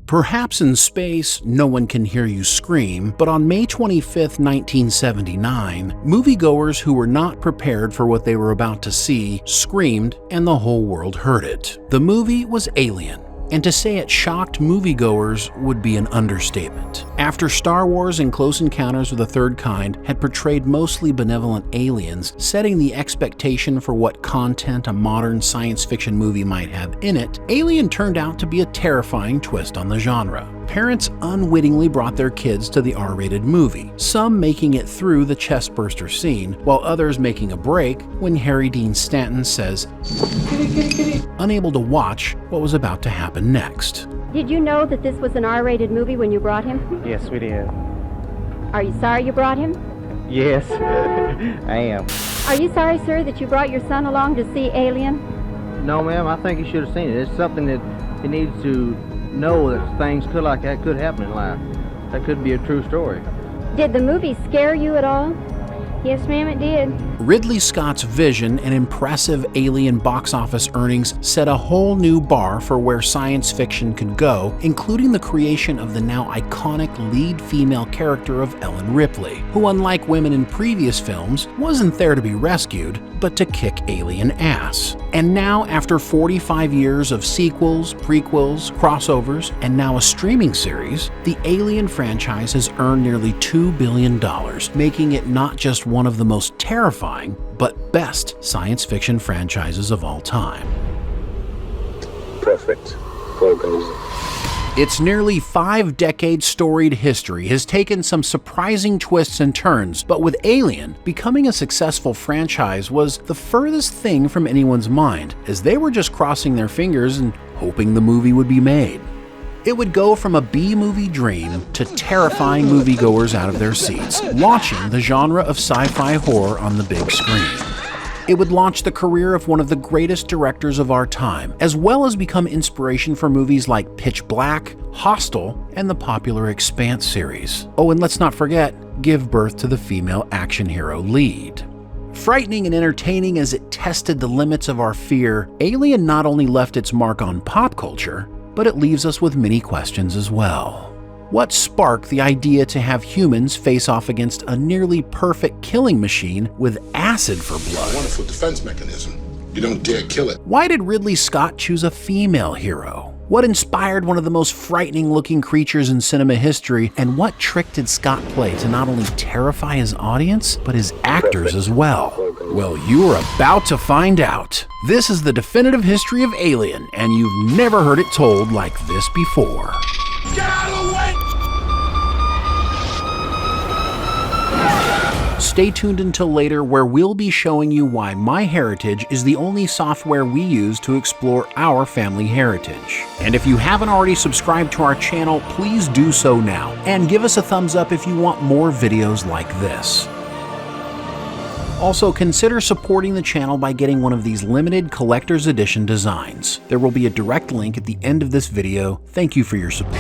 Perhaps in space, no one can hear you scream, but on May 25, 1979, moviegoers who were not prepared for what they were about to see screamed, and the whole world heard it. The movie was Alien. And to say it shocked moviegoers would be an understatement. After Star Wars and Close Encounters of the Third Kind had portrayed mostly benevolent aliens, setting the expectation for what content a modern science fiction movie might have in it, Alien turned out to be a terrifying twist on the genre. Parents unwittingly brought their kids to the R-rated movie, some making it through the chestburster scene, while others making a break when Harry Dean Stanton says, "Kitty, kitty, kitty," unable to watch what was about to happen next. Did you know that this was an R-rated movie when you brought him? Yes, we did. Are you sorry you brought him? Yes, I am. Are you sorry, sir, that you brought your son along to see Alien? No, ma'am, I think he should have seen it. It's something that he needs to know, that things like that could happen in life. That could be a true story. Did the movie scare you at all? Yes, ma'am, it did. Ridley Scott's vision and impressive Alien box office earnings set a whole new bar for where science fiction could go, including the creation of the now iconic lead female character of Ellen Ripley, who, unlike women in previous films, wasn't there to be rescued, but to kick alien ass. And now, after 45 years of sequels, prequels, crossovers, and now a streaming series, the Alien franchise has earned nearly $2 billion, making it not just one of the most terrifying, but best science fiction franchises of all time. Perfect. Organism. Its nearly 5-decade storied history has taken some surprising twists and turns, but with Alien, becoming a successful franchise was the furthest thing from anyone's mind, as they were just crossing their fingers and hoping the movie would be made. It would go from a B-movie dream to terrifying moviegoers out of their seats, launching the genre of sci-fi horror on the big screen. It would launch the career of one of the greatest directors of our time, as well as become inspiration for movies like Pitch Black, Hostel, and the popular Expanse series. Oh, and let's not forget, give birth to the female action hero lead. Frightening and entertaining as it tested the limits of our fear, Alien not only left its mark on pop culture, but it leaves us with many questions as well. What sparked the idea to have humans face off against a nearly perfect killing machine with acid for blood? Wonderful defense mechanism. You don't dare kill it. Why did Ridley Scott choose a female hero? What inspired one of the most frightening-looking creatures in cinema history, and what trick did Scott play to not only terrify his audience, but his actors as well? Well, you are about to find out. This is the definitive history of Alien, and you've never heard it told like this before. Get out of the way! Stay tuned until later, where we'll be showing you why MyHeritage is the only software we use to explore our family heritage. And if you haven't already subscribed to our channel, please do so now, and give us a thumbs up if you want more videos like this. Also, consider supporting the channel by getting one of these limited collector's edition designs. There will be a direct link at the end of this video. Thank you for your support.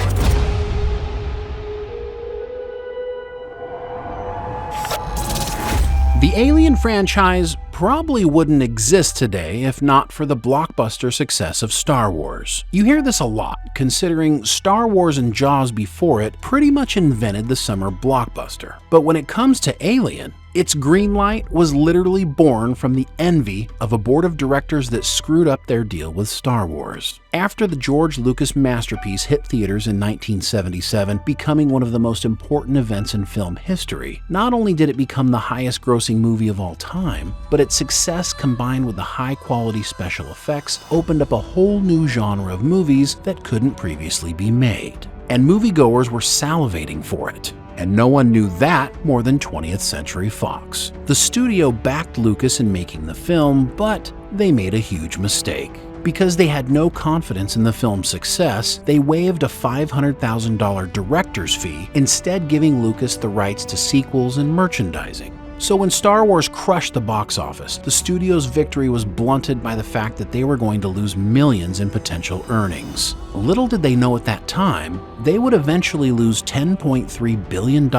The Alien franchise probably wouldn't exist today if not for the blockbuster success of Star Wars. You hear this a lot, considering Star Wars and Jaws before it pretty much invented the summer blockbuster. But when it comes to Alien, its green light was literally born from the envy of a board of directors that screwed up their deal with Star Wars. After the George Lucas masterpiece hit theaters in 1977, becoming one of the most important events in film history, not only did it become the highest-grossing movie of all time, but its success combined with the high-quality special effects opened up a whole new genre of movies that couldn't previously be made. And moviegoers were salivating for it. And no one knew that more than 20th Century Fox. The studio backed Lucas in making the film, but they made a huge mistake. Because they had no confidence in the film's success, they waived a $500,000 director's fee, instead giving Lucas the rights to sequels and merchandising. So when Star Wars crushed the box office, the studio's victory was blunted by the fact that they were going to lose millions in potential earnings. Little did they know at that time, they would eventually lose $10.3 billion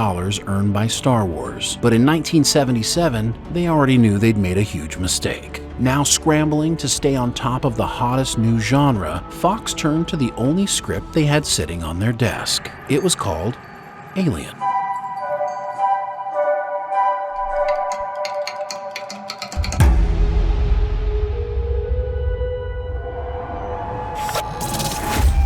earned by Star Wars. But in 1977, they already knew they'd made a huge mistake. Now scrambling to stay on top of the hottest new genre, Fox turned to the only script they had sitting on their desk. It was called Alien.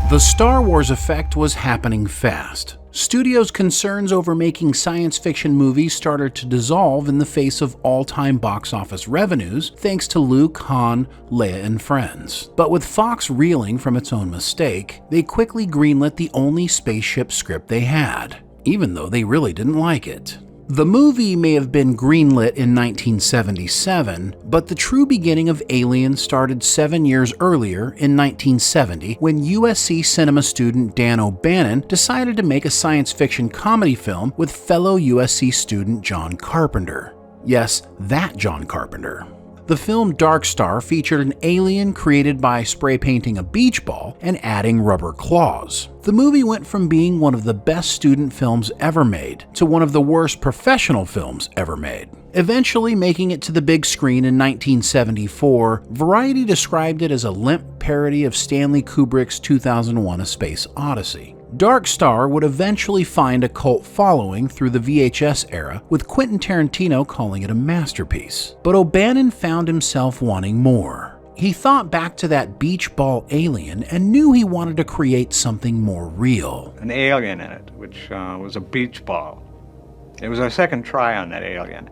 The Star Wars effect was happening fast. Studios' concerns over making science fiction movies started to dissolve in the face of all-time box office revenues thanks to Luke, Han, Leia, and friends. But with Fox reeling from its own mistake, they quickly greenlit the only spaceship script they had, even though they really didn't like it. The movie may have been greenlit in 1977, but the true beginning of Alien started 7 years earlier in 1970 when USC cinema student Dan O'Bannon decided to make a science fiction comedy film with fellow USC student John Carpenter. Yes, that John Carpenter. The film Dark Star featured an alien created by spray painting a beach ball and adding rubber claws. The movie went from being one of the best student films ever made to one of the worst professional films ever made. Eventually making it to the big screen in 1974, Variety described it as a limp parody of Stanley Kubrick's 2001: A Space Odyssey. Dark Star would eventually find a cult following through the VHS era, with Quentin Tarantino calling it a masterpiece. But O'Bannon found himself wanting more. He thought back to that beach ball alien and knew he wanted to create something more real. An alien in it, which was a beach ball. It was our second try on that alien.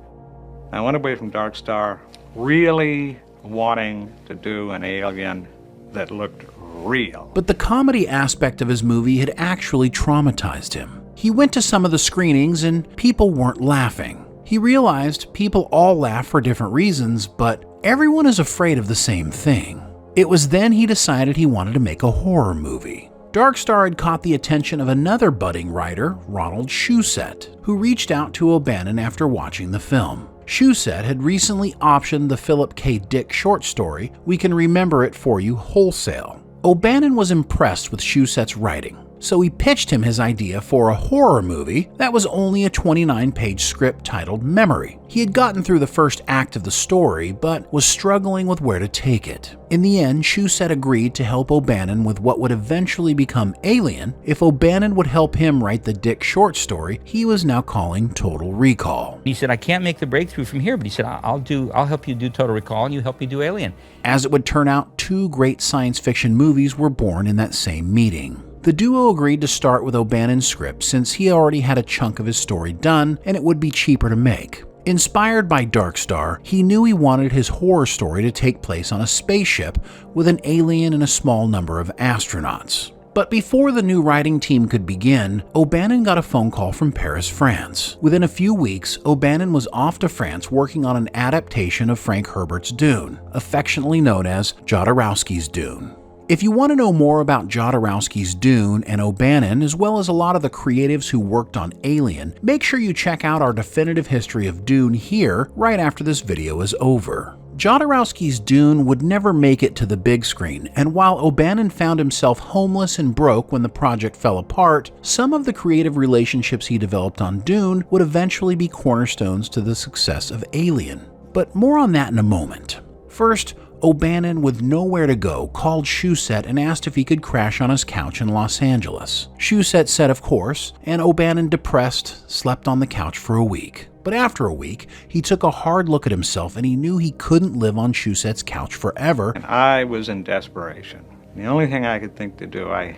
I went away from Dark Star really wanting to do an alien that looked real. But the comedy aspect of his movie had actually traumatized him. He went to some of the screenings and people weren't laughing. He realized people all laugh for different reasons, but everyone is afraid of the same thing. It was then he decided he wanted to make a horror movie. Dark Star had caught the attention of another budding writer, Ronald Shusett, who reached out to O'Bannon after watching the film. Shusett had recently optioned the Philip K. Dick short story, We Can Remember It For You Wholesale. O'Bannon was impressed with Shusett's writing, so he pitched him his idea for a horror movie that was only a 29-page script titled Memory. He had gotten through the first act of the story, but was struggling with where to take it. In the end, Shusett agreed to help O'Bannon with what would eventually become Alien if O'Bannon would help him write the Dick short story he was now calling Total Recall. He said, I can't make the breakthrough from here, but he said, I'll help you do Total Recall and you help me do Alien. As it would turn out, two great science fiction movies were born in that same meeting. The duo agreed to start with O'Bannon's script since he already had a chunk of his story done and it would be cheaper to make. Inspired by Dark Star, he knew he wanted his horror story to take place on a spaceship with an alien and a small number of astronauts. But before the new writing team could begin, O'Bannon got a phone call from Paris, France. Within a few weeks, O'Bannon was off to France working on an adaptation of Frank Herbert's Dune, affectionately known as Jodorowsky's Dune. If you want to know more about Jodorowsky's Dune and O'Bannon, as well as a lot of the creatives who worked on Alien, make sure you check out our definitive history of Dune here right after this video is over. Jodorowsky's Dune would never make it to the big screen, and while O'Bannon found himself homeless and broke when the project fell apart, some of the creative relationships he developed on Dune would eventually be cornerstones to the success of Alien. But more on that in a moment. First, O'Bannon, with nowhere to go, called Shusett and asked if he could crash on his couch in Los Angeles. Shusett said of course, and O'Bannon, depressed, slept on the couch for a week. But after a week, he took a hard look at himself and he knew he couldn't live on Shusett's couch forever. And I was in desperation. The only thing I could think to do, I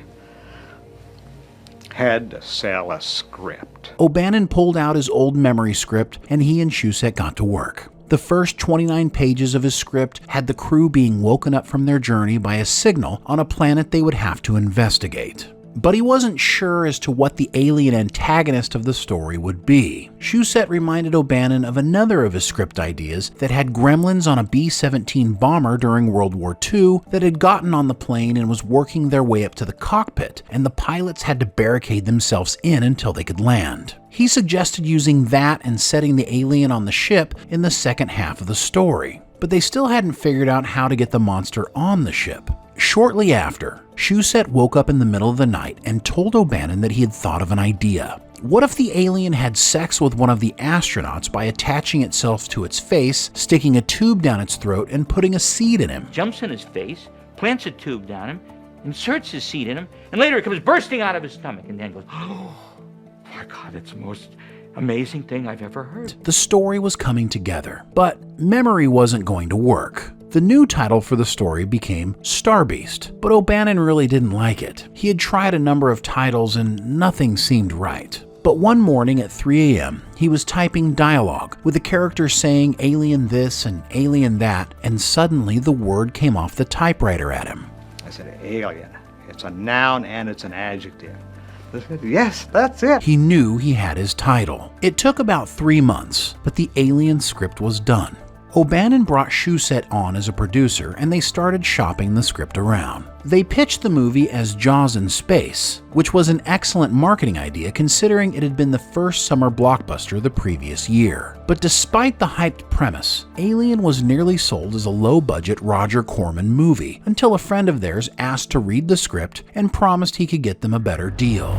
had to sell a script. O'Bannon pulled out his old memory script and he and Shusett got to work. The first 29 pages of his script had the crew being woken up from their journey by a signal on a planet they would have to investigate. But he wasn't sure as to what the alien antagonist of the story would be. Shusett reminded O'Bannon of another of his script ideas that had gremlins on a B-17 bomber during World War II that had gotten on the plane and was working their way up to the cockpit, and the pilots had to barricade themselves in until they could land. He suggested using that and setting the alien on the ship in the second half of the story, but they still hadn't figured out how to get the monster on the ship. Shortly after, Shusett woke up in the middle of the night and told O'Bannon that he had thought of an idea. What if the alien had sex with one of the astronauts by attaching itself to its face, sticking a tube down its throat, and putting a seed in him? Jumps in his face, plants a tube down him, inserts his seed in him, and later it comes bursting out of his stomach and then goes, oh my God, it's the most amazing thing I've ever heard. The story was coming together, but memory wasn't going to work. The new title for the story became Star Beast, but O'Bannon really didn't like it. He had tried a number of titles and nothing seemed right. But one morning at 3 a.m., he was typing dialogue with the characters saying alien this and alien that, and suddenly the word came off the typewriter at him. I said, alien. It's a noun and it's an adjective. I said, yes, that's it. He knew he had his title. It took about 3 months, but the alien script was done. O'Bannon brought Shusett on as a producer, and they started shopping the script around. They pitched the movie as Jaws in Space, which was an excellent marketing idea considering it had been the first summer blockbuster the previous year. But despite the hyped premise, Alien was nearly sold as a low-budget Roger Corman movie until a friend of theirs asked to read the script and promised he could get them a better deal.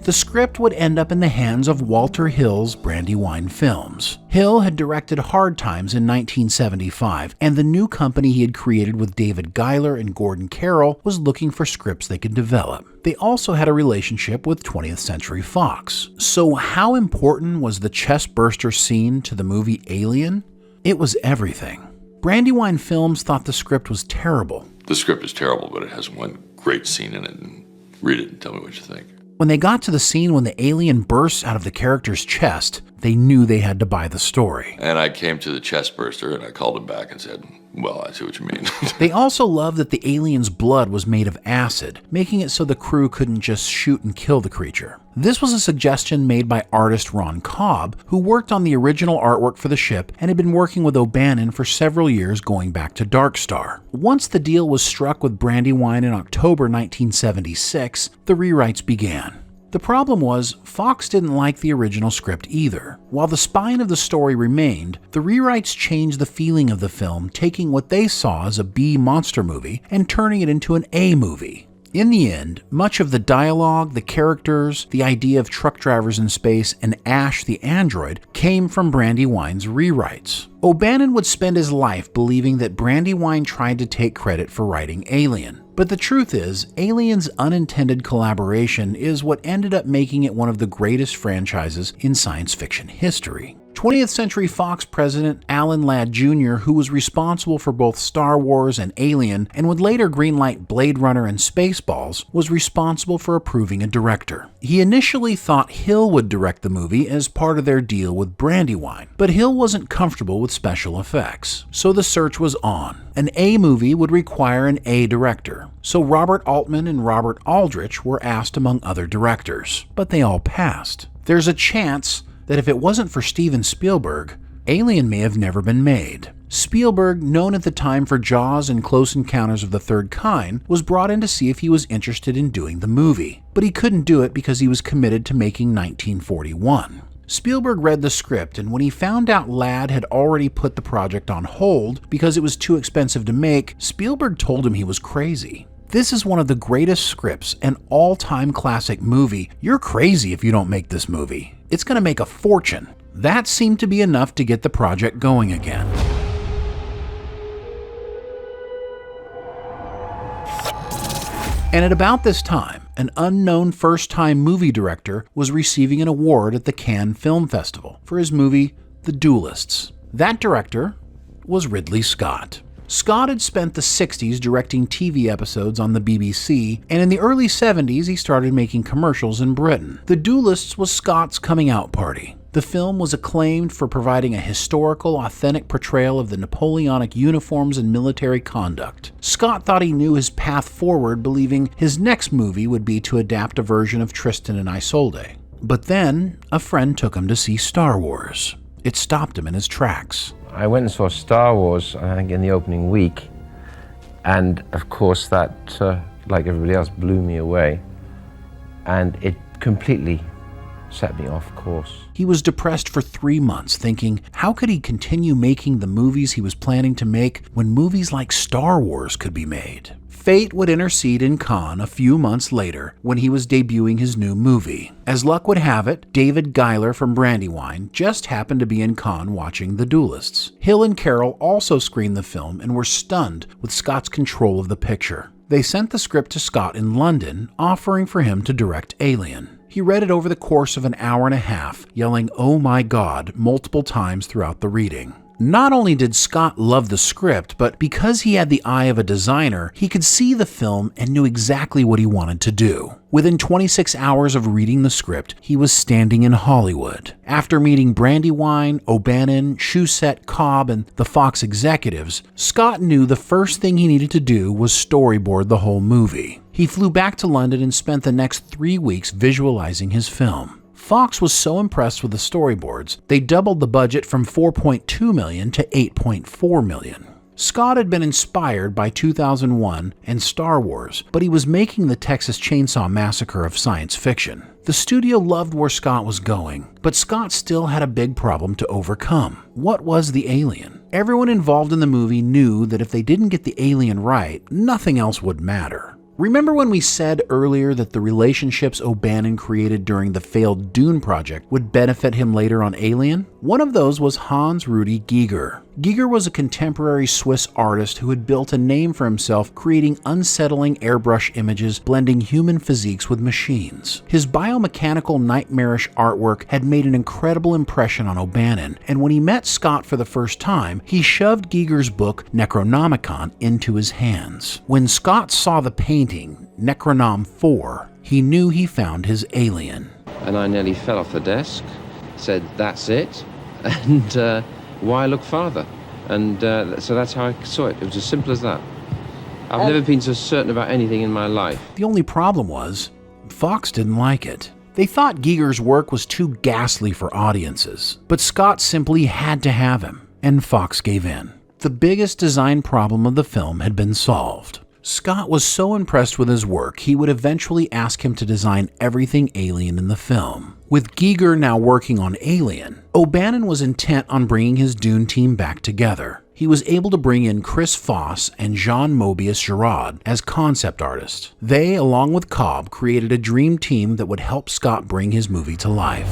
The script would end up in the hands of Walter Hill's Brandywine Films. Hill had directed Hard Times in 1975, and the new company he had created with David Giler and Gordon Carroll was looking for scripts they could develop. They also had a relationship with 20th Century Fox. So how important was the chestburster scene to the movie Alien? It was everything. Brandywine Films thought the script was terrible. The script is terrible, but it has one great scene in it, and read it and tell me what you think. When they got to the scene when the alien bursts out of the character's chest, they knew they had to buy the story. And I came to the chestburster and I called him back and said, well, I see what you mean. They also loved that the alien's blood was made of acid, making it so the crew couldn't just shoot and kill the creature. This was a suggestion made by artist Ron Cobb, who worked on the original artwork for the ship and had been working with O'Bannon for several years going back to Dark Star. Once the deal was struck with Brandywine in October 1976, the rewrites began. The problem was, Fox didn't like the original script either. While the spine of the story remained, the rewrites changed the feeling of the film, taking what they saw as a B monster movie and turning it into an A movie. In the end, much of the dialogue, the characters, the idea of truck drivers in space, and Ash the android came from Brandywine's rewrites. O'Bannon would spend his life believing that Brandywine tried to take credit for writing Alien. But the truth is, Alien's unintended collaboration is what ended up making it one of the greatest franchises in science fiction history. 20th Century Fox president Alan Ladd Jr., who was responsible for both Star Wars and Alien and would later greenlight Blade Runner and Spaceballs, was responsible for approving a director. He initially thought Hill would direct the movie as part of their deal with Brandywine, but Hill wasn't comfortable with special effects, so the search was on. An A movie would require an A director, so Robert Altman and Robert Aldrich were asked among other directors, but they all passed. There's a chance that if it wasn't for Steven Spielberg, Alien may have never been made. Spielberg, known at the time for Jaws and Close Encounters of the Third Kind, was brought in to see if he was interested in doing the movie, but he couldn't do it because he was committed to making 1941. Spielberg read the script, and when he found out Ladd had already put the project on hold because it was too expensive to make, Spielberg told him he was crazy. This is one of the greatest scripts, an all-time classic movie. You're crazy if you don't make this movie. It's going to make a fortune. That seemed to be enough to get the project going again. And at about this time, an unknown first-time movie director was receiving an award at the Cannes Film Festival for his movie, The Duelists. That director was Ridley Scott. Scott had spent the 60s directing TV episodes on the BBC, and in the early 70s he started making commercials in Britain. The Duelists was Scott's coming out party. The film was acclaimed for providing a historical, authentic portrayal of the Napoleonic uniforms and military conduct. Scott thought he knew his path forward, believing his next movie would be to adapt a version of Tristan and Isolde. But then, a friend took him to see Star Wars. It stopped him in his tracks. I went and saw Star Wars, I think, in the opening week, and of course that, like everybody else, blew me away. And it completely set me off course. He was depressed for 3 months, thinking, how could he continue making the movies he was planning to make when movies like Star Wars could be made? Fate would intercede in Cannes a few months later when he was debuting his new movie. As luck would have it, David Giler from Brandywine just happened to be in Cannes watching The Duelists. Hill and Carroll also screened the film and were stunned with Scott's control of the picture. They sent the script to Scott in London, offering for him to direct Alien. He read it over the course of an hour and a half, yelling, "Oh my God," multiple times throughout the reading. Not only did Scott love the script, but because he had the eye of a designer, he could see the film and knew exactly what he wanted to do. Within 26 hours of reading the script, he was standing in Hollywood. After meeting Brandywine, O'Bannon, Shusett, Cobb, and the Fox executives, Scott knew the first thing he needed to do was storyboard the whole movie. He flew back to London and spent the next 3 weeks visualizing his film. Fox was so impressed with the storyboards, they doubled the budget from $4.2 million to $8.4 million. Scott had been inspired by 2001 and Star Wars, but he was making the Texas Chainsaw Massacre of science fiction. The studio loved where Scott was going, but Scott still had a big problem to overcome. What was the alien? Everyone involved in the movie knew that if they didn't get the alien right, nothing else would matter. Remember when we said earlier that the relationships O'Bannon created during the failed Dune project would benefit him later on Alien? One of those was Hans Rudi Giger. Giger was a contemporary Swiss artist who had built a name for himself creating unsettling airbrush images blending human physiques with machines. His biomechanical nightmarish artwork had made an incredible impression on O'Bannon, and when he met Scott for the first time, he shoved Giger's book Necronomicon into his hands. When Scott saw the painting, Necronom 4, he knew he found his alien. And I nearly fell off the desk, said, "That's it," and why look farther? And so that's how I saw it. It was as simple as that. I've never been so certain about anything in my life. The only problem was, Fox didn't like it. They thought Giger's work was too ghastly for audiences, but Scott simply had to have him, and Fox gave in. The biggest design problem of the film had been solved. Scott was so impressed with his work, he would eventually ask him to design everything alien in the film. With Giger now working on Alien, O'Bannon was intent on bringing his Dune team back together. He was able to bring in Chris Foss and Jean Mobius Giraud as concept artists. They, along with Cobb, created a dream team that would help Scott bring his movie to life.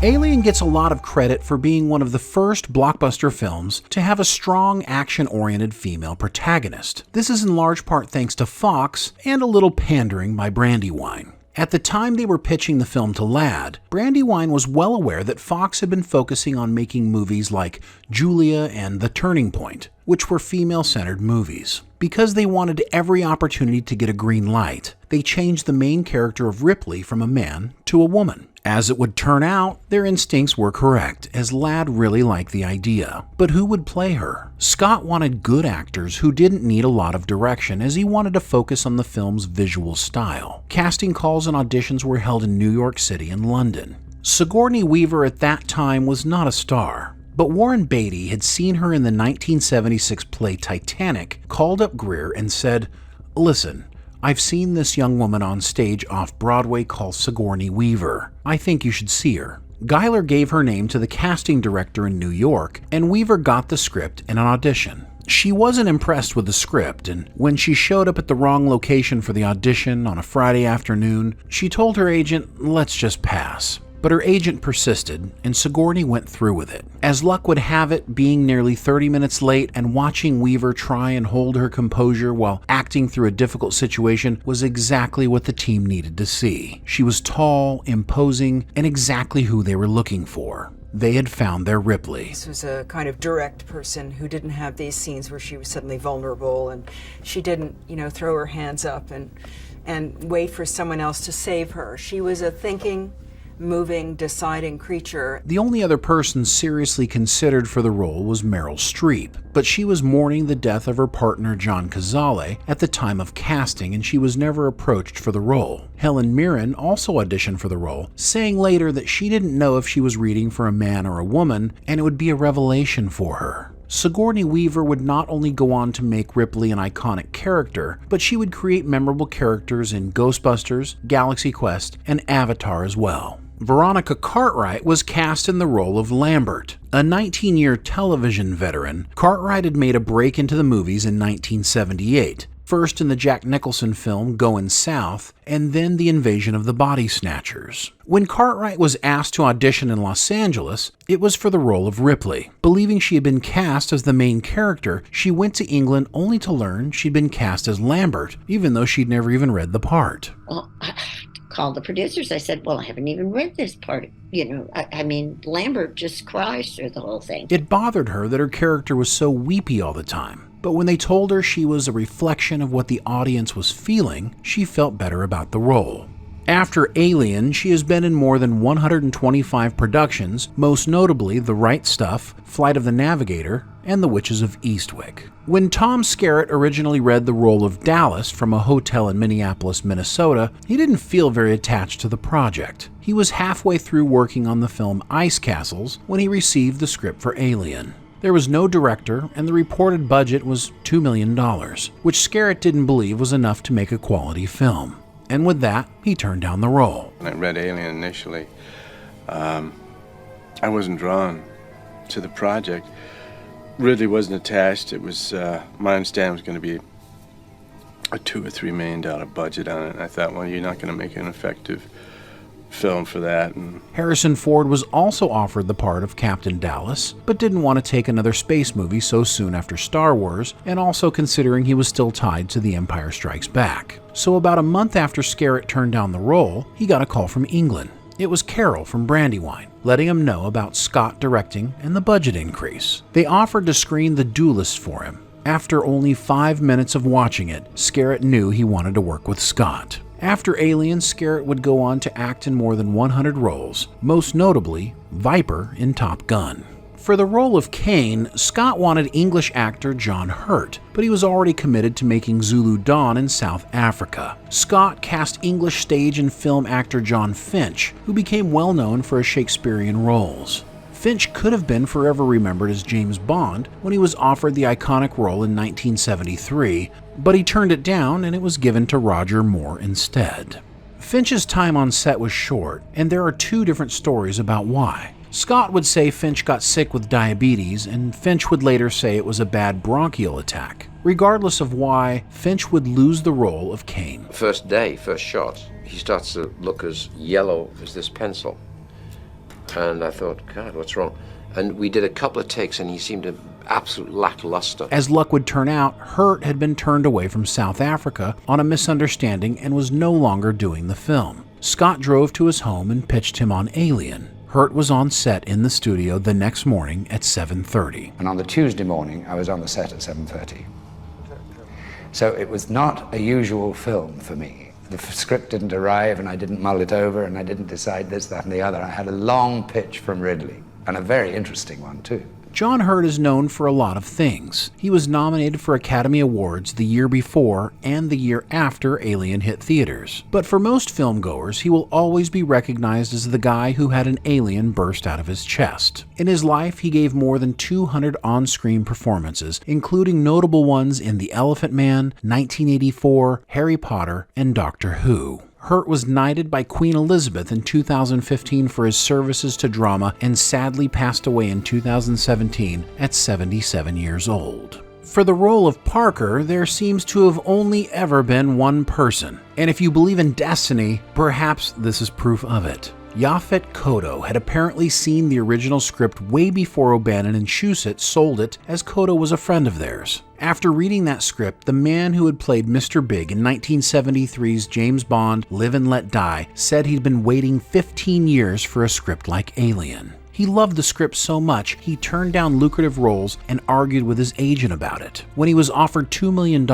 Alien gets a lot of credit for being one of the first blockbuster films to have a strong, action-oriented female protagonist. This is in large part thanks to Fox and a little pandering by Brandywine. At the time they were pitching the film to Ladd, Brandywine was well aware that Fox had been focusing on making movies like Julia and The Turning Point, which were female-centered movies. Because they wanted every opportunity to get a green light, they changed the main character of Ripley from a man to a woman. As it would turn out, their instincts were correct, as Ladd really liked the idea. But who would play her? Scott wanted good actors who didn't need a lot of direction, as he wanted to focus on the film's visual style. Casting calls and auditions were held in New York City and London. Sigourney Weaver at that time was not a star, but Warren Beatty had seen her in the 1976 play Titanic, called up Greer and said, "Listen, I've seen this young woman on stage off-Broadway called Sigourney Weaver. I think you should see her." Giler gave her name to the casting director in New York, and Weaver got the script and an audition. She wasn't impressed with the script, and when she showed up at the wrong location for the audition on a Friday afternoon, she told her agent, "Let's just pass." But her agent persisted, and Sigourney went through with it. As luck would have it, being nearly 30 minutes late and watching Weaver try and hold her composure while acting through a difficult situation was exactly what the team needed to see. She was tall, imposing, and exactly who they were looking for. They had found their Ripley. This was a kind of direct person who didn't have these scenes where she was suddenly vulnerable and she didn't, throw her hands up and wait for someone else to save her. She was a thinking, moving, deciding creature. The only other person seriously considered for the role was Meryl Streep, but she was mourning the death of her partner John Cazale at the time of casting, and she was never approached for the role. Helen Mirren also auditioned for the role, saying later that she didn't know if she was reading for a man or a woman, and it would be a revelation for her. Sigourney Weaver would not only go on to make Ripley an iconic character, but she would create memorable characters in Ghostbusters, Galaxy Quest, and Avatar as well. Veronica Cartwright was cast in the role of Lambert. A 19-year television veteran, Cartwright had made a break into the movies in 1978, first in the Jack Nicholson film Goin' South, and then The Invasion of the Body Snatchers. When Cartwright was asked to audition in Los Angeles, it was for the role of Ripley. Believing she had been cast as the main character, she went to England only to learn she'd been cast as Lambert, even though she'd never even read the part. Well, I called the producers. I said, well, I haven't even read this part. I mean, Lambert just cries through the whole thing. It bothered her that her character was so weepy all the time. But when they told her she was a reflection of what the audience was feeling, she felt better about the role. After Alien, she has been in more than 125 productions, most notably The Right Stuff, Flight of the Navigator, and The Witches of Eastwick. When Tom Skerritt originally read the role of Dallas from a hotel in Minneapolis, Minnesota, he didn't feel very attached to the project. He was halfway through working on the film Ice Castles when he received the script for Alien. There was no director, and the reported budget was $2 million, which Skerritt didn't believe was enough to make a quality film. And with that, he turned down the role. When I read Alien initially, I wasn't drawn to the project. Ridley wasn't attached. It was, my understanding was going to be a $2 or $3 million budget on it. And I thought, well, you're not going to make an effective film for that. And Harrison Ford was also offered the part of Captain Dallas, but didn't want to take another space movie so soon after Star Wars, and also considering he was still tied to The Empire Strikes Back. So about a month after Skerritt turned down the role, he got a call from England. It was Carol from Brandywine, letting him know about Scott directing and the budget increase. They offered to screen The Duelist for him. After only 5 minutes of watching it, Skerritt knew he wanted to work with Scott. After Alien, Skerritt would go on to act in more than 100 roles, most notably Viper in Top Gun. For the role of Kane, Scott wanted English actor John Hurt, but he was already committed to making Zulu Dawn in South Africa. Scott cast English stage and film actor John Finch, who became well known for his Shakespearean roles. Finch could have been forever remembered as James Bond when he was offered the iconic role in 1973, but he turned it down and it was given to Roger Moore instead. Finch's time on set was short, and there are 2 different stories about why. Scott would say Finch got sick with diabetes, and Finch would later say it was a bad bronchial attack. Regardless of why, Finch would lose the role of Kane. First day, first shot, he starts to look as yellow as this pencil. And I thought, God, what's wrong? And we did a couple of takes and he seemed absolute lackluster. As luck would turn out, Hurt had been turned away from South Africa on a misunderstanding and was no longer doing the film. Scott drove to his home and pitched him on Alien. Hurt was on set in the studio the next morning at 7:30. And on the Tuesday morning, I was on the set at 7:30. So it was not a usual film for me. The script didn't arrive and I didn't mull it over and I didn't decide this, that, and the other. I had a long pitch from Ridley, and a very interesting one too. John Hurt is known for a lot of things. He was nominated for Academy Awards the year before and the year after Alien hit theaters. But for most filmgoers, he will always be recognized as the guy who had an alien burst out of his chest. In his life, he gave more than 200 on-screen performances, including notable ones in The Elephant Man, 1984, Harry Potter, and Doctor Who. Hurt was knighted by Queen Elizabeth in 2015 for his services to drama and sadly passed away in 2017 at 77 years old. For the role of Parker, there seems to have only ever been one person, and if you believe in destiny, perhaps this is proof of it. Yaphet Kotto had apparently seen the original script way before O'Bannon and Shusett sold it, as Kotto was a friend of theirs. After reading that script, the man who had played Mr. Big in 1973's James Bond Live and Let Die said he'd been waiting 15 years for a script like Alien. He loved the script so much, he turned down lucrative roles and argued with his agent about it. When he was offered $2 million,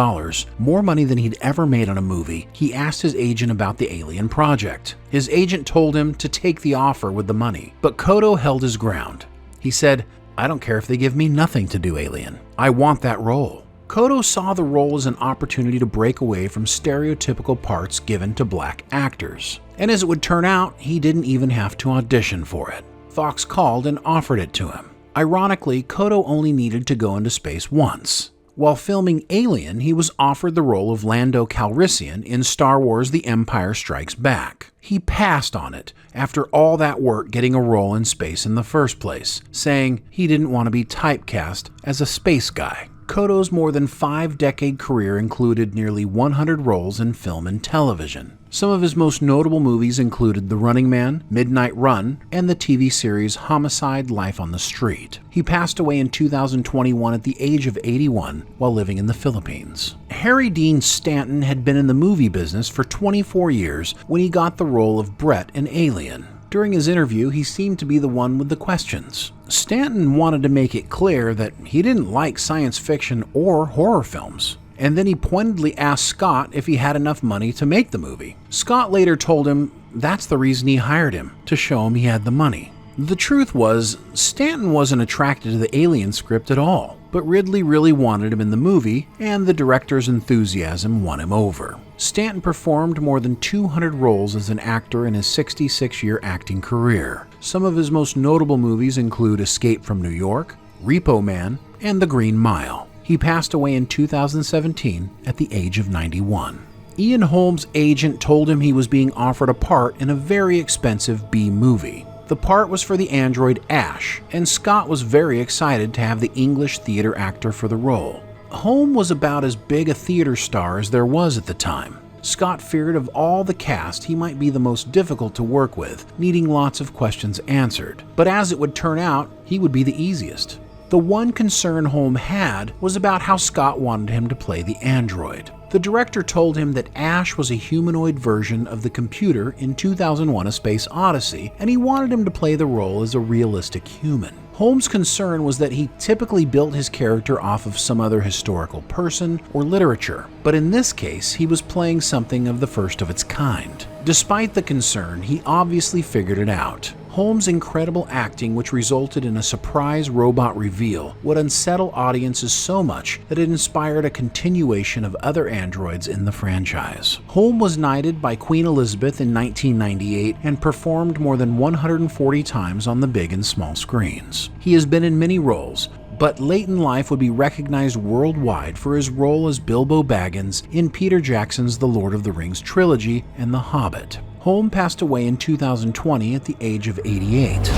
more money than he'd ever made on a movie, he asked his agent about the Alien project. His agent told him to take the offer with the money, but Kotto held his ground. He said, "I don't care if they give me nothing to do Alien. I want that role." Kotto saw the role as an opportunity to break away from stereotypical parts given to black actors. And as it would turn out, he didn't even have to audition for it. Fox called and offered it to him. Ironically, Kodo only needed to go into space once. While filming Alien, he was offered the role of Lando Calrissian in Star Wars The Empire Strikes Back. He passed on it after all that work getting a role in space in the first place, saying he didn't want to be typecast as a space guy. Kodo's more than 5-decade career included nearly 100 roles in film and television. Some of his most notable movies included The Running Man, Midnight Run, and the TV series Homicide: Life on the Street. He passed away in 2021 at the age of 81 while living in the Philippines. Harry Dean Stanton had been in the movie business for 24 years when he got the role of Brett in Alien. During his interview, he seemed to be the one with the questions. Stanton wanted to make it clear that he didn't like science fiction or horror films. And then he pointedly asked Scott if he had enough money to make the movie. Scott later told him that's the reason he hired him, to show him he had the money. The truth was, Stanton wasn't attracted to the Alien script at all, but Ridley really wanted him in the movie, and the director's enthusiasm won him over. Stanton performed more than 200 roles as an actor in his 66-year acting career. Some of his most notable movies include Escape from New York, Repo Man, and The Green Mile. He passed away in 2017 at the age of 91. Ian Holmes' agent told him he was being offered a part in a very expensive B movie. The part was for the android Ash, and Scott was very excited to have the English theater actor for the role. Holmes was about as big a theater star as there was at the time. Scott feared of all the cast he might be the most difficult to work with, needing lots of questions answered. But as it would turn out, he would be the easiest. The one concern Holmes had was about how Scott wanted him to play the android. The director told him that Ash was a humanoid version of the computer in 2001: A Space Odyssey, and he wanted him to play the role as a realistic human. Holmes' concern was that he typically built his character off of some other historical person or literature, but in this case, he was playing something of the first of its kind. Despite the concern, he obviously figured it out. Holmes' incredible acting, which resulted in a surprise robot reveal, would unsettle audiences so much that it inspired a continuation of other androids in the franchise. Holmes was knighted by Queen Elizabeth in 1998 and performed more than 140 times on the big and small screens. He has been in many roles, but late in life would be recognized worldwide for his role as Bilbo Baggins in Peter Jackson's The Lord of the Rings trilogy and The Hobbit. Holmes passed away in 2020 at the age of 88.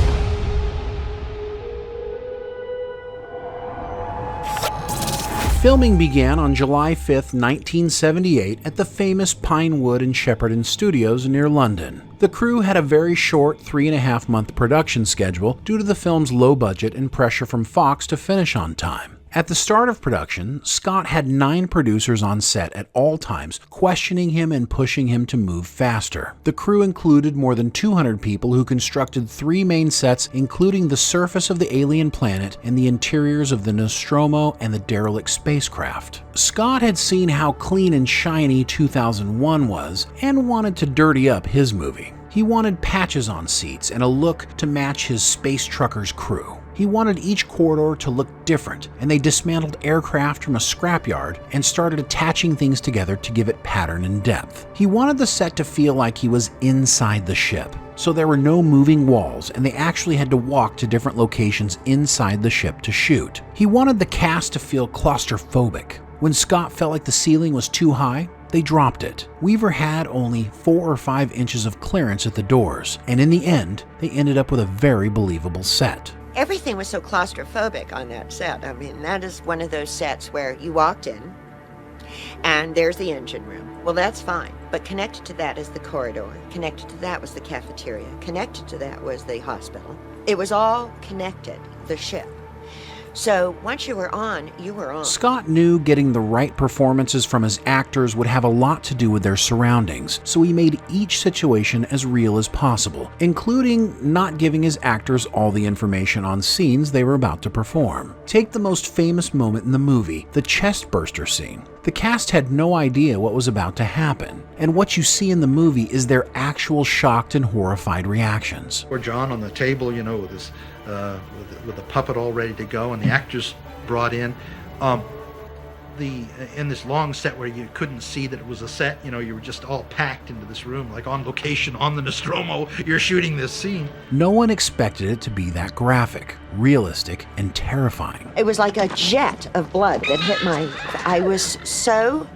Filming began on July 5, 1978 at the famous Pinewood and Shepperton Studios near London. The crew had a very short 3.5-month production schedule due to the film's low budget and pressure from Fox to finish on time. At the start of production, Scott had 9 producers on set at all times, questioning him and pushing him to move faster. The crew included more than 200 people who constructed 3 main sets, including the surface of the alien planet and the interiors of the Nostromo and the derelict spacecraft. Scott had seen how clean and shiny 2001 was and wanted to dirty up his movie. He wanted patches on seats and a look to match his space trucker's crew. He wanted each corridor to look different, and they dismantled aircraft from a scrapyard and started attaching things together to give it pattern and depth. He wanted the set to feel like he was inside the ship, so there were no moving walls, and they actually had to walk to different locations inside the ship to shoot. He wanted the cast to feel claustrophobic. When Scott felt like the ceiling was too high, they dropped it. Weaver had only 4 or 5 inches of clearance at the doors, and in the end, they ended up with a very believable set. Everything was so claustrophobic on that set. I mean, that is one of those sets where you walked in and there's the engine room. Well, that's fine, but connected to that is the corridor. Connected to that was the cafeteria. Connected to that was the hospital. It was all connected, the ship. So once you were on, you were on. Scott knew getting the right performances from his actors would have a lot to do with their surroundings, so he made each situation as real as possible, including not giving his actors all the information on scenes they were about to perform. Take the most famous moment in the movie, the chestburster scene. The cast had no idea what was about to happen, and what you see in the movie is their actual shocked and horrified reactions. Or John on the table, you know, with his with the puppet all ready to go, and the actors brought in. in this long set where you couldn't see that it was a set, you know, you were just all packed into this room, like on location on the Nostromo, you're shooting this scene. No one expected it to be that graphic, realistic, and terrifying. It was like a jet of blood that hit I was so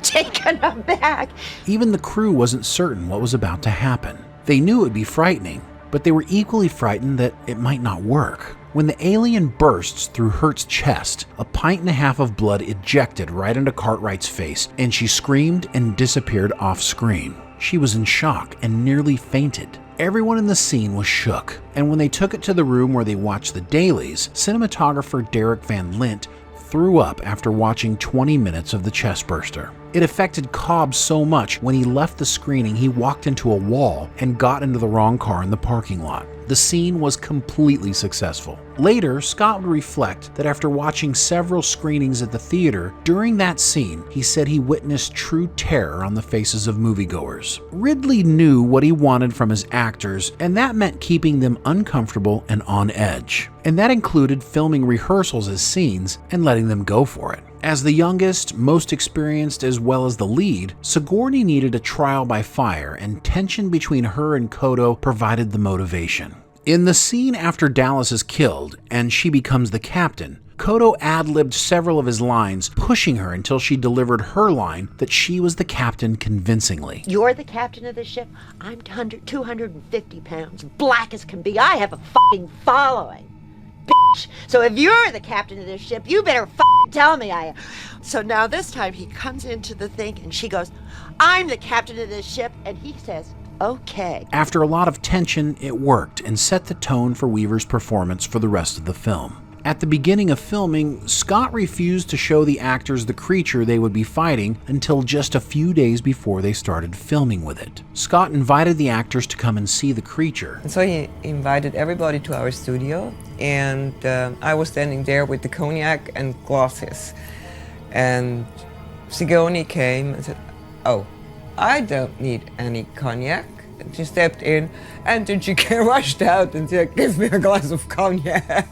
taken aback. Even the crew wasn't certain what was about to happen. They knew it would be frightening, but they were equally frightened that it might not work. When the alien bursts through Hurt's chest, a pint and a half of blood ejected right into Cartwright's face, and she screamed and disappeared off screen. She was in shock and nearly fainted. Everyone in the scene was shook, and when they took it to the room where they watched the dailies, cinematographer Derek Van Lint threw up after watching 20 minutes of the chestburster. It affected Cobb so much when he left the screening he walked into a wall and got into the wrong car in the parking lot. The scene was completely successful. Later, Scott would reflect that after watching several screenings at the theater, during that scene, he said he witnessed true terror on the faces of moviegoers. Ridley knew what he wanted from his actors, and that meant keeping them uncomfortable and on edge. And that included filming rehearsals as scenes and letting them go for it. As the youngest, most experienced, as well as the lead, Sigourney needed a trial by fire, and tension between her and Kodo provided the motivation. In the scene after Dallas is killed and she becomes the captain, Kodo ad-libbed several of his lines, pushing her until she delivered her line that she was the captain convincingly. You're the captain of the ship. I'm 250 pounds, black as can be. I have a fucking following. Bitch. So if you're the captain of this ship, you better fucking tell me I am. So now this time he comes into the thing and she goes, I'm the captain of this ship, and he says, okay. After a lot of tension, it worked and set the tone for Weaver's performance for the rest of the film. At the beginning of filming, Scott refused to show the actors the creature they would be fighting until just a few days before they started filming with it. Scott invited the actors to come and see the creature. And so he invited everybody to our studio, and I was standing there with the cognac and glasses. And Sigourney came and said, oh, I don't need any cognac. And she stepped in, and then she rushed out and said, give me a glass of cognac.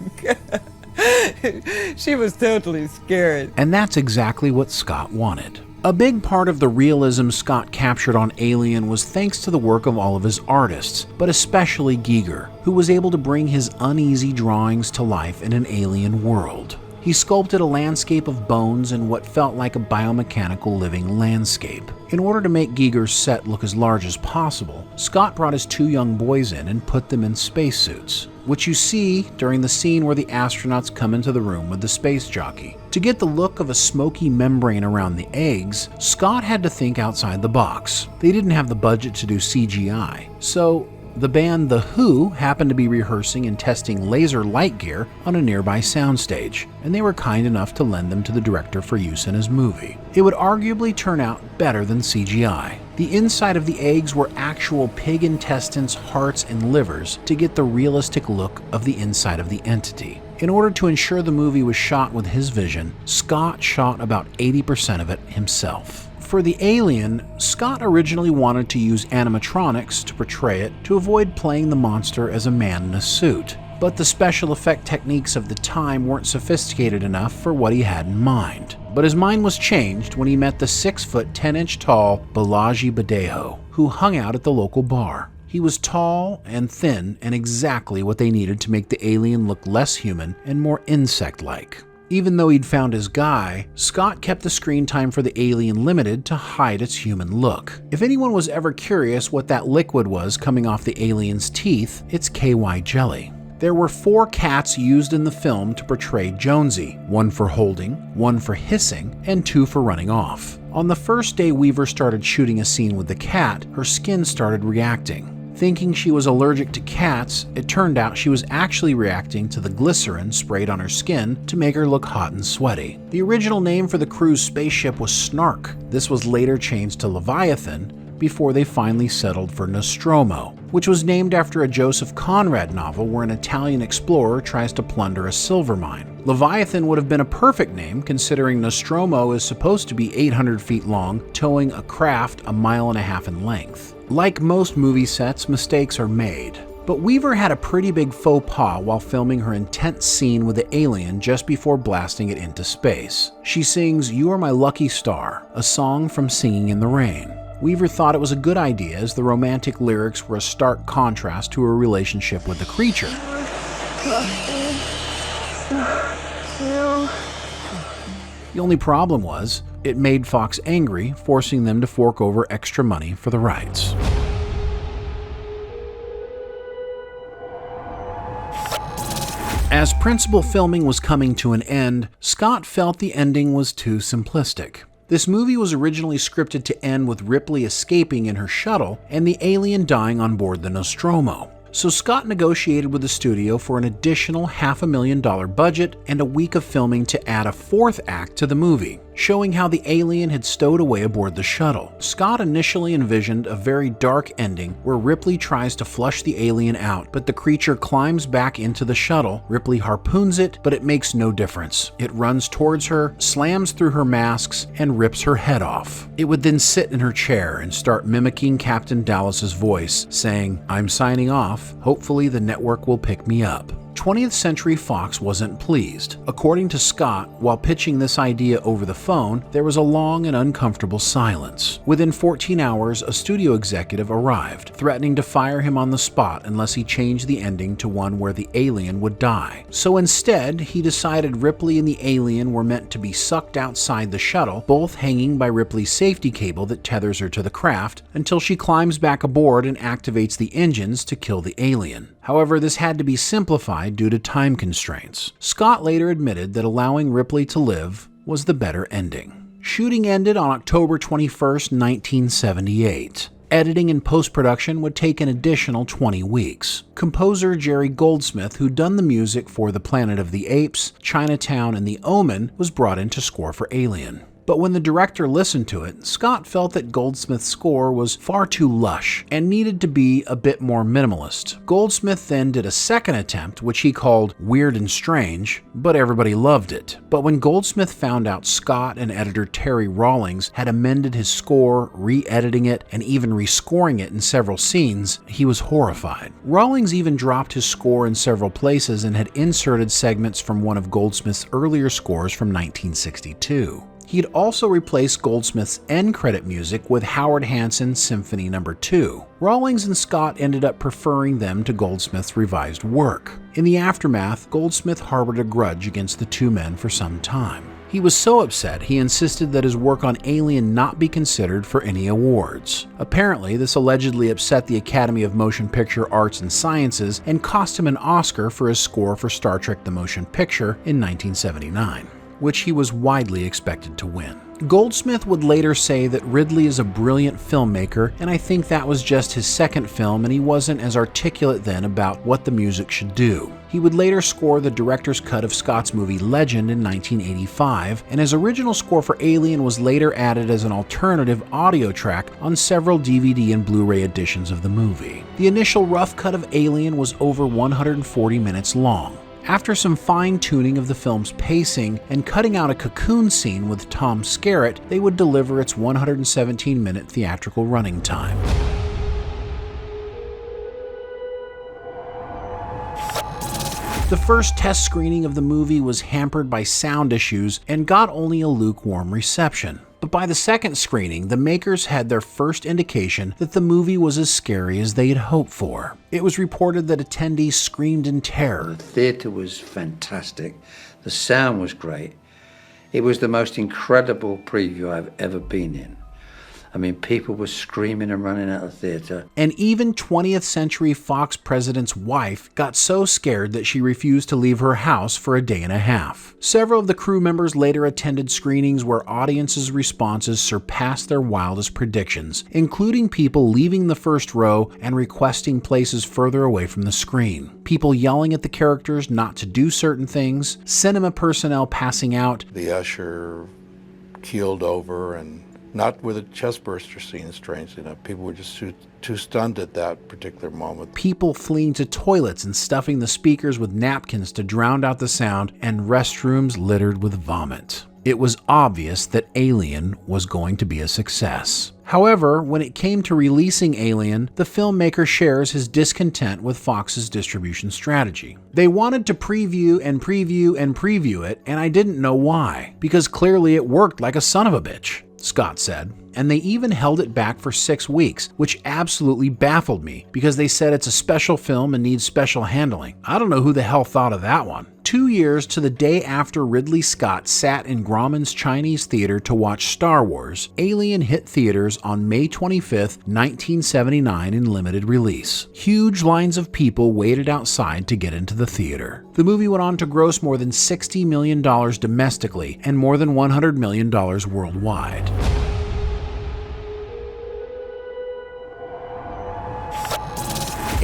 She was totally scared. And that's exactly what Scott wanted. A big part of the realism Scott captured on Alien was thanks to the work of all of his artists, but especially Giger, who was able to bring his uneasy drawings to life in an alien world. He sculpted a landscape of bones in what felt like a biomechanical living landscape. In order to make Giger's set look as large as possible, Scott brought his two young boys in and put them in spacesuits, which you see during the scene where the astronauts come into the room with the space jockey. To get the look of a smoky membrane around the eggs, Scott had to think outside the box. They didn't have the budget to do CGI, so the band The Who happened to be rehearsing and testing laser light gear on a nearby soundstage, and they were kind enough to lend them to the director for use in his movie. It would arguably turn out better than CGI. The inside of the eggs were actual pig intestines, hearts, and livers to get the realistic look of the inside of the entity. In order to ensure the movie was shot with his vision, Scott shot about 80% of it himself. For the Alien, Scott originally wanted to use animatronics to portray it to avoid playing the monster as a man in a suit, but the special effect techniques of the time weren't sophisticated enough for what he had in mind. But his mind was changed when he met the 6-foot, 10-inch tall Balaji Badejo, who hung out at the local bar. He was tall and thin and exactly what they needed to make the alien look less human and more insect-like. Even though he'd found his guy, Scott kept the screen time for the alien limited to hide its human look. If anyone was ever curious what that liquid was coming off the alien's teeth, it's KY jelly. There were 4 cats used in the film to portray Jonesy, 1 for holding, 1 for hissing, and 2 for running off. On the first day Weaver started shooting a scene with the cat, her skin started reacting. Thinking she was allergic to cats, it turned out she was actually reacting to the glycerin sprayed on her skin to make her look hot and sweaty. The original name for the crew's spaceship was Snark. This was later changed to Leviathan before they finally settled for Nostromo, which was named after a Joseph Conrad novel where an Italian explorer tries to plunder a silver mine. Leviathan would have been a perfect name considering Nostromo is supposed to be 800 feet long, towing a craft 1.5 miles in length. Like most movie sets, mistakes are made. But Weaver had a pretty big faux pas while filming her intense scene with the alien just before blasting it into space. She sings "You Are My Lucky Star," a song from Singing in the Rain. Weaver thought it was a good idea as the romantic lyrics were a stark contrast to her relationship with the creature. The only problem was, it made Fox angry, forcing them to fork over extra money for the rights. As principal filming was coming to an end, Scott felt the ending was too simplistic. This movie was originally scripted to end with Ripley escaping in her shuttle and the alien dying on board the Nostromo. So Scott negotiated with the studio for an additional $500,000 budget and a week of filming to add a fourth act to the movie, showing how the alien had stowed away aboard the shuttle. Scott initially envisioned a very dark ending where Ripley tries to flush the alien out, but the creature climbs back into the shuttle. Ripley harpoons it, but it makes no difference. It runs towards her, slams through her masks, and rips her head off. It would then sit in her chair and start mimicking Captain Dallas's voice, saying, "I'm signing off. Hopefully the network will pick me up." 20th Century Fox wasn't pleased. According to Scott, while pitching this idea over the phone, there was a long and uncomfortable silence. Within 14 hours, a studio executive arrived, threatening to fire him on the spot unless he changed the ending to one where the alien would die. So instead, he decided Ripley and the alien were meant to be sucked outside the shuttle, both hanging by Ripley's safety cable that tethers her to the craft, until she climbs back aboard and activates the engines to kill the alien. However, this had to be simplified due to time constraints. Scott later admitted that allowing Ripley to live was the better ending. Shooting ended on October 21st, 1978. Editing and post-production would take an additional 20 weeks. Composer Jerry Goldsmith, who'd done the music for The Planet of the Apes, Chinatown, and The Omen, was brought in to score for Alien. But when the director listened to it, Scott felt that Goldsmith's score was far too lush and needed to be a bit more minimalist. Goldsmith then did a second attempt, which he called Weird and Strange, but everybody loved it. But when Goldsmith found out Scott and editor Terry Rawlings had amended his score, re-editing it, and even rescoring it in several scenes, he was horrified. Rawlings even dropped his score in several places and had inserted segments from one of Goldsmith's earlier scores from 1962. He'd also replaced Goldsmith's end credit music with Howard Hanson's Symphony No. 2. Rawlings and Scott ended up preferring them to Goldsmith's revised work. In the aftermath, Goldsmith harbored a grudge against the two men for some time. He was so upset he insisted that his work on Alien not be considered for any awards. Apparently, this allegedly upset the Academy of Motion Picture Arts and Sciences and cost him an Oscar for his score for Star Trek: The Motion Picture in 1979. Which he was widely expected to win. Goldsmith would later say that Ridley is a brilliant filmmaker, and I think that was just his second film and he wasn't as articulate then about what the music should do. He would later score the director's cut of Scott's movie Legend in 1985, and his original score for Alien was later added as an alternative audio track on several DVD and Blu-ray editions of the movie. The initial rough cut of Alien was over 140 minutes long. After some fine-tuning of the film's pacing and cutting out a cocoon scene with Tom Skerritt, they would deliver its 117-minute theatrical running time. The first test screening of the movie was hampered by sound issues and got only a lukewarm reception. But by the second screening, the makers had their first indication that the movie was as scary as they had hoped for. It was reported that attendees screamed in terror. The theatre was fantastic. The sound was great. It was the most incredible preview I've ever been in. I mean, people were screaming and running out of the theatre. And even 20th Century Fox president's wife got so scared that she refused to leave her house for a day and a half. Several of the crew members later attended screenings where audiences' responses surpassed their wildest predictions, including people leaving the first row and requesting places further away from the screen, people yelling at the characters not to do certain things, cinema personnel passing out. The usher keeled over, and not with a chestburster scene, strangely enough. People were just too stunned at that particular moment. People fleeing to toilets and stuffing the speakers with napkins to drown out the sound, and restrooms littered with vomit. It was obvious that Alien was going to be a success. However, when it came to releasing Alien, the filmmaker shares his discontent with Fox's distribution strategy. They wanted to preview and preview and preview it, and I didn't know why, because clearly it worked like a son of a bitch, Scott said. And they even held it back for 6 weeks, which absolutely baffled me, because they said it's a special film and needs special handling. I don't know who the hell thought of that one. 2 years to the day after Ridley Scott sat in Grauman's Chinese theater to watch Star Wars, Alien hit theaters on May 25, 1979 in limited release. Huge lines of people waited outside to get into the theater. The movie went on to gross more than $60 million domestically and more than $100 million worldwide.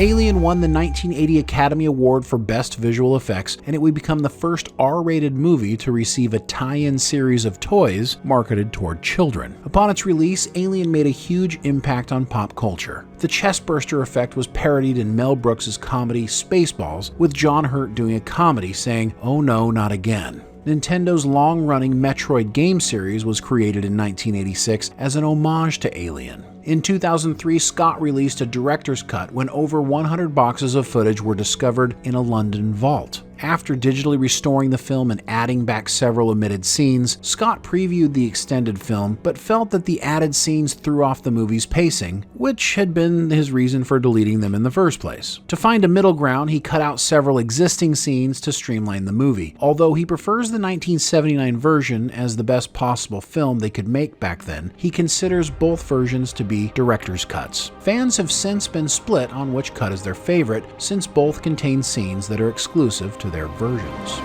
Alien won the 1980 Academy Award for Best Visual Effects, and it would become the first R-rated movie to receive a tie-in series of toys marketed toward children. Upon its release, Alien made a huge impact on pop culture. The chestburster effect was parodied in Mel Brooks' comedy Spaceballs, with John Hurt doing a comedy saying, "Oh no, not again." Nintendo's long-running Metroid game series was created in 1986 as an homage to Alien. In 2003, Scott released a director's cut when over 100 boxes of footage were discovered in a London vault. After digitally restoring the film and adding back several omitted scenes, Scott previewed the extended film, but felt that the added scenes threw off the movie's pacing, which had been his reason for deleting them in the first place. To find a middle ground, he cut out several existing scenes to streamline the movie. Although he prefers the 1979 version as the best possible film they could make back then, he considers both versions to be director's cuts. Fans have since been split on which cut is their favorite, since both contain scenes that are exclusive to their versions.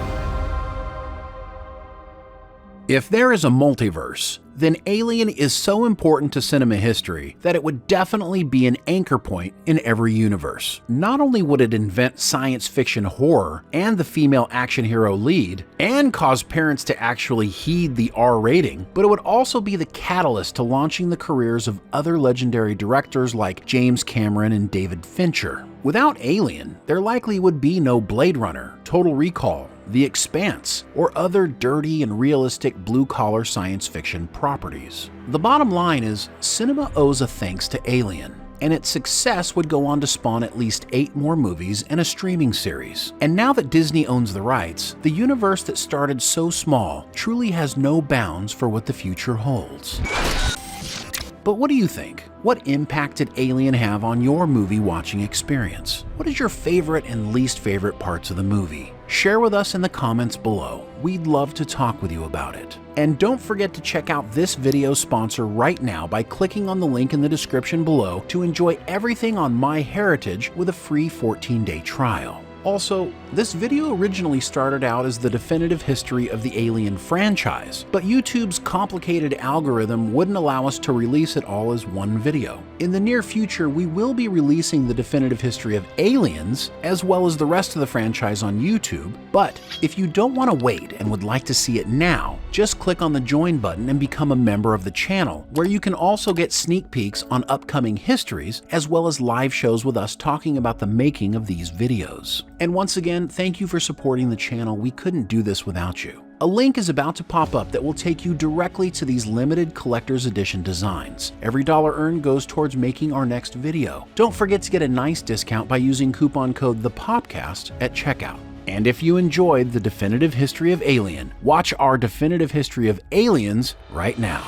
If there is a multiverse, then Alien is so important to cinema history that it would definitely be an anchor point in every universe. Not only would it invent science fiction horror and the female action hero lead, and cause parents to actually heed the R rating, but it would also be the catalyst to launching the careers of other legendary directors like James Cameron and David Fincher. Without Alien, there likely would be no Blade Runner, Total Recall, The Expanse, or other dirty and realistic blue-collar science fiction properties. The bottom line is, cinema owes a thanks to Alien, and its success would go on to spawn at least 8 more movies and a streaming series. And now that Disney owns the rights, the universe that started so small truly has no bounds for what the future holds. But what do you think? What impact did Alien have on your movie watching experience? What is your favorite and least favorite parts of the movie? Share with us in the comments below. We'd love to talk with you about it. And don't forget to check out this video sponsor right now by clicking on the link in the description below to enjoy everything on MyHeritage with a free 14-day trial. Also, this video originally started out as the definitive history of the Alien franchise, but YouTube's complicated algorithm wouldn't allow us to release it all as one video. In the near future, we will be releasing the definitive history of Aliens, as well as the rest of the franchise on YouTube, but if you don't want to wait and would like to see it now, just click on the join button and become a member of the channel, where you can also get sneak peeks on upcoming histories, as well as live shows with us talking about the making of these videos. And once again, thank you for supporting the channel. We couldn't do this without you. A link is about to pop up that will take you directly to these limited collector's edition designs. Every dollar earned goes towards making our next video. Don't forget to get a nice discount by using coupon code THEPOPCAST at checkout. And if you enjoyed the definitive history of Alien, watch our definitive history of Aliens right now.